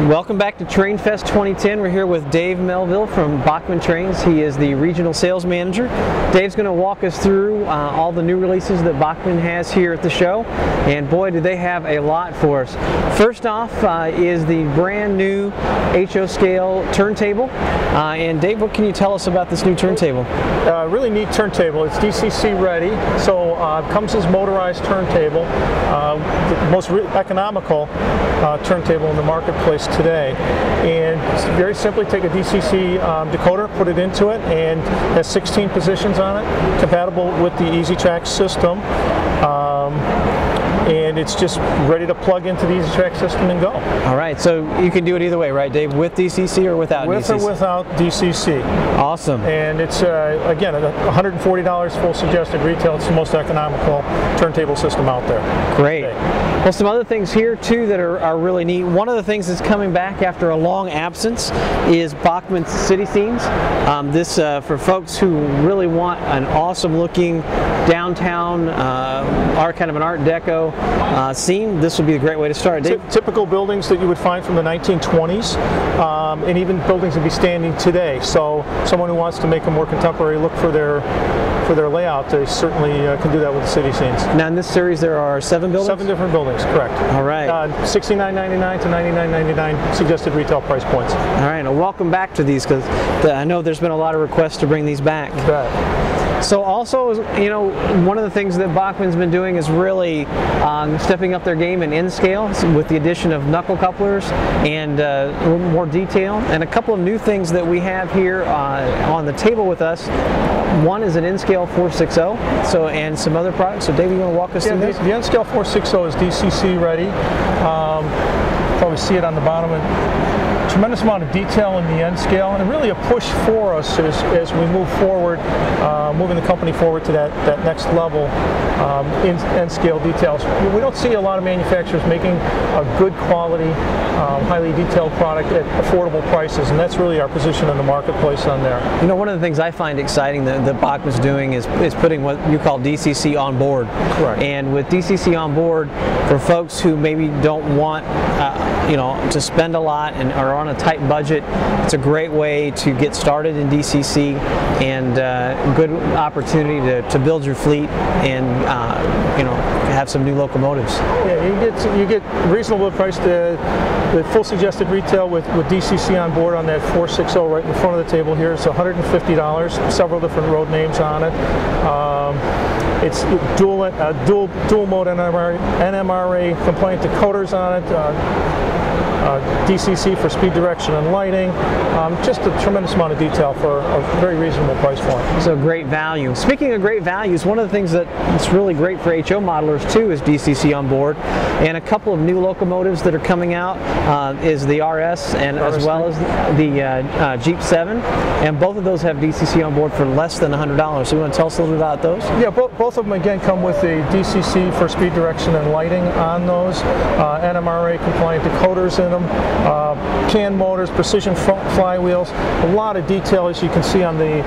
Welcome back to Trainfest 2010. We're here with Dave Melville from Bachmann Trains. He is the regional sales manager. Dave's going to walk us through all the new releases that Bachmann has here at the show, and boy do they have a lot for us. First off is the brand new HO scale turntable, and Dave, what can you tell us about this new turntable? Really neat turntable. It's DCC ready, so it comes as motorized turntable, the most economical turntable in the marketplace today. And very simply take a DCC decoder, put it into it, and has 16 positions on it, compatible with the EasyTrack system. And it's just ready to plug into the EasyTrack system and go. All right, so you can do it either way, right, Dave? With DCC or without DCC? With or without DCC. Awesome. And it's, again, $140 full suggested retail. It's the most economical turntable system out there. Great. Well, some other things here, too, that are really neat. One of the things that's coming back after a long absence is Bachmann's City Scenes. This, for folks who really want an awesome-looking downtown, kind of an Art Deco scene, this would be a great way to start. Dave? Typical buildings that you would find from the 1920s, and even buildings that be standing today. So someone who wants to make a more contemporary look for their layout, they certainly can do that with the City Scenes. Now in this series there are 7 buildings? 7 different buildings, correct. All right. $69.99 to $99.99 suggested retail price points. All right, now welcome back to these, because I know there's been a lot of requests to bring these back. You bet. So also, you know, one of the things that Bachmann's been doing is really stepping up their game in N-scale with the addition of knuckle couplers and a little more detail. And a couple of new things that we have here on the table with us. One is an N-scale 460, and some other products. So Dave, you want to walk us through this? The N-scale 460 is DCC ready. Probably see it on the bottom. Tremendous amount of detail in the N-scale, and really a push for us as we move forward, moving the company forward to that next level in N-scale details. We don't see a lot of manufacturers making a good quality, highly detailed product at affordable prices, and that's really our position in the marketplace on there. You know, one of the things I find exciting that Bachmann's doing is putting what you call DCC on board. Correct. And with DCC on board, for folks who maybe don't want to spend a lot and are on a tight budget, it's a great way to get started in DCC, and good opportunity to build your fleet and have some new locomotives. Yeah, you get reasonable price. The full suggested retail with DCC on board on that 460 right in front of the table here is $150. Several different road names on it. It's dual mode NMRA compliant decoders on it. DCC for speed direction and lighting. Just a tremendous amount of detail for a very reasonable price point. So great value. Speaking of great values, one of the things that's really great for HO modelers too is DCC on board, and a couple of new locomotives that are coming out is the RS and as well as the Jeep 7, and both of those have DCC on board for less than $100. So you want to tell us a little bit about those? Yeah, both of them again come with the DCC for speed direction and lighting on those, NMRA compliant decoders in them, can motors, precision flywheels, a lot of detail as you can see on the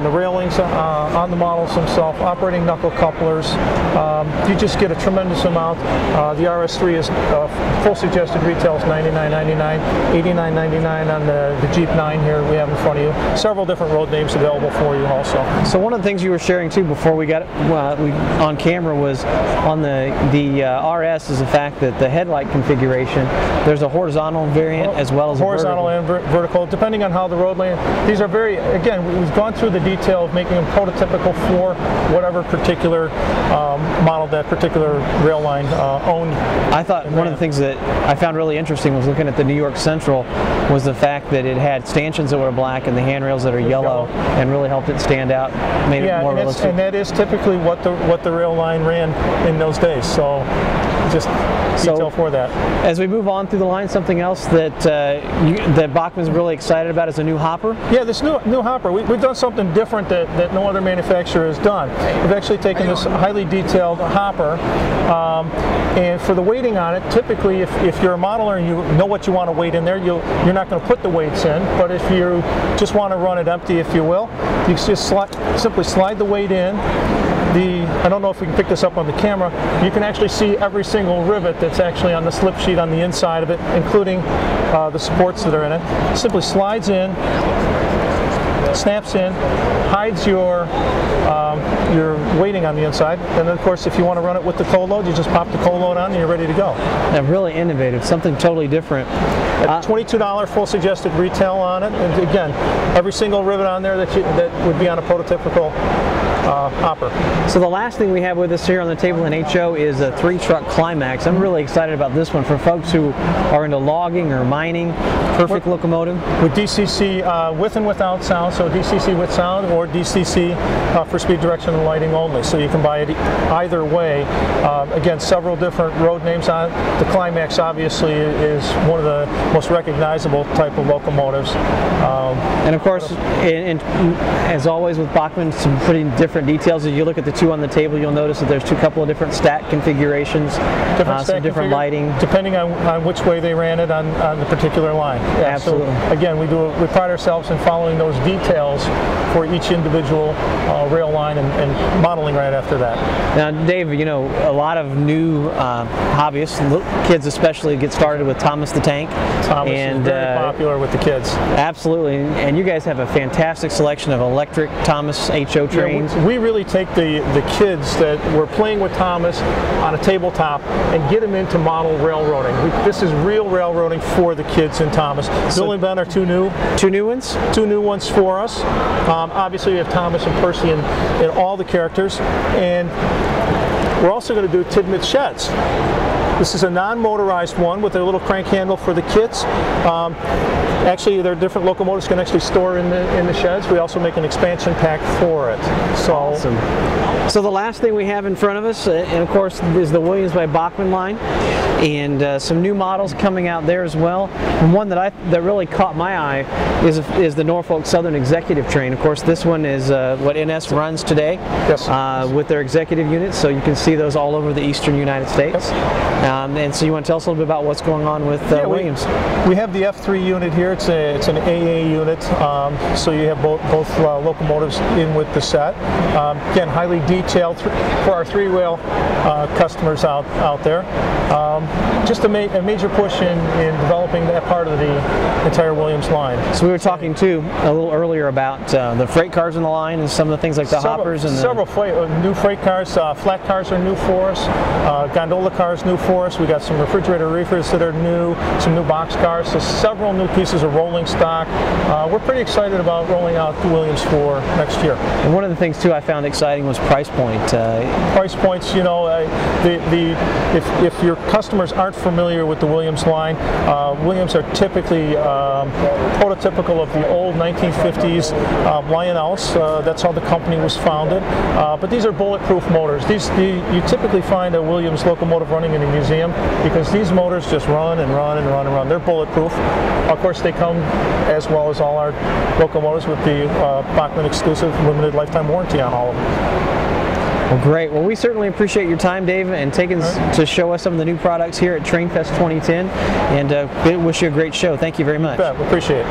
railings, on the models themselves, operating knuckle couplers. You just get a tremendous amount. The RS3 is full suggested retail is $99.99, $89.99 on the Jeep 9 here we have in front of you. Several different road names available for you also. So one of the things you were sharing too before we got on camera was on the RS is the fact that the headlight configuration, there's a horizontal variant as well as horizontal a vertical. And vertical, depending on how the road lane. These are very, again, we've gone through the detail of making them prototypical for whatever particular model that particular rail line owned. I thought one of the things that I found really interesting was looking at the New York Central was the fact that it had stanchions that were black and the handrails that are yellow, and really helped it stand out, made it more realistic. And that is typically what the rail line ran in those days. So just detail for that. As we move on through the line, something else that that Bachmann's really excited about is a new hopper. Yeah, this new hopper. We've done something different that no other manufacturer has done. We've actually taken this highly detailed hopper, and for the weighting on it, typically if you're a modeler and you know what you want to weight in there, you're not going to put the weights in. But if you just want to run it empty, if you will, you just simply slide the weight in. I don't know if we can pick this up on the camera, you can actually see every single rivet that's actually on the slip sheet on the inside of it, including the supports that are in it. Simply slides in, snaps in, hides your weighting on the inside, and then of course if you want to run it with the cold load, you just pop the cold load on and you're ready to go. Really innovative, something totally different. At $22 full suggested retail on it, and again, every single rivet on there that would be on a prototypical hopper. So the last thing we have with us here on the table in HO is a 3-truck Climax. I'm really excited about this one for folks who are into logging or mining. Perfect locomotive. With DCC with and without sound, so DCC with sound or DCC for speed, direction, and lighting only. So you can buy it either way. Again, several different road names on it. The Climax obviously is one of the most recognizable type of locomotives. And of course, as always with Bachmann, some pretty different details. If you look at the two on the table, you'll notice that there's a couple of different stack configurations, some different lighting. Depending on which way they ran it on the particular line. Yeah, absolutely. So again, we pride ourselves in following those details for each individual rail line and modeling right after that. Now, Dave, you know, a lot of new hobbyists, kids especially, get started with Thomas the Tank. Thomas is very popular with the kids. Absolutely, and you guys have a fantastic selection of electric Thomas HO trains. Yeah, we really take the kids that were playing with Thomas on a tabletop and get them into model railroading. This is real railroading for the kids in Thomas. Bill and Ben are two new ones? Two new ones for us. Obviously we have Thomas and Percy in all the characters, and we're also going to do Tidmouth Sheds. This is a non-motorized one with a little crank handle for the kids. Actually, there are different locomotives can actually store in the sheds. We also make an expansion pack for it. So awesome. So the last thing we have in front of us, and of course, is the Williams by Bachmann line, and some new models coming out there as well. And one that really caught my eye is the Norfolk Southern Executive train. Of course, this one is what NS runs today. Yes. With their executive units, so you can see those all over the eastern United States. And so you want to tell us a little bit about what's going on with Williams? We have the F3 unit here. It's an AA unit, so you have both locomotives in with the set. Again, highly detailed for our 3-rail customers out there. Just a major push in developing that part of the entire Williams line. So we were talking too a little earlier about the freight cars in the line and some of the things like the hoppers and several new freight cars. Flat cars are new for us. Gondola cars new for us. We got some refrigerator reefers that are new. Some new box cars. So several new pieces of rolling stock. We're pretty excited about rolling out the Williams for next year. And one of the things too I found exciting was price point. Price points, you know, if your customers aren't familiar with the Williams line, Williams are typically prototypical of the old 1950s Lionels. That's how the company was founded. But these are bulletproof motors. You typically find a Williams locomotive running in a museum because these motors just run and run and run and run. They're bulletproof. Of course, they come as well as all our locomotives with the Bachmann exclusive limited lifetime warranty on all of them. Well, great. Well, we certainly appreciate your time, Dave, and taking to show us some of the new products here at Trainfest 2010, and wish you a great show. Thank you very much. You bet. We appreciate it.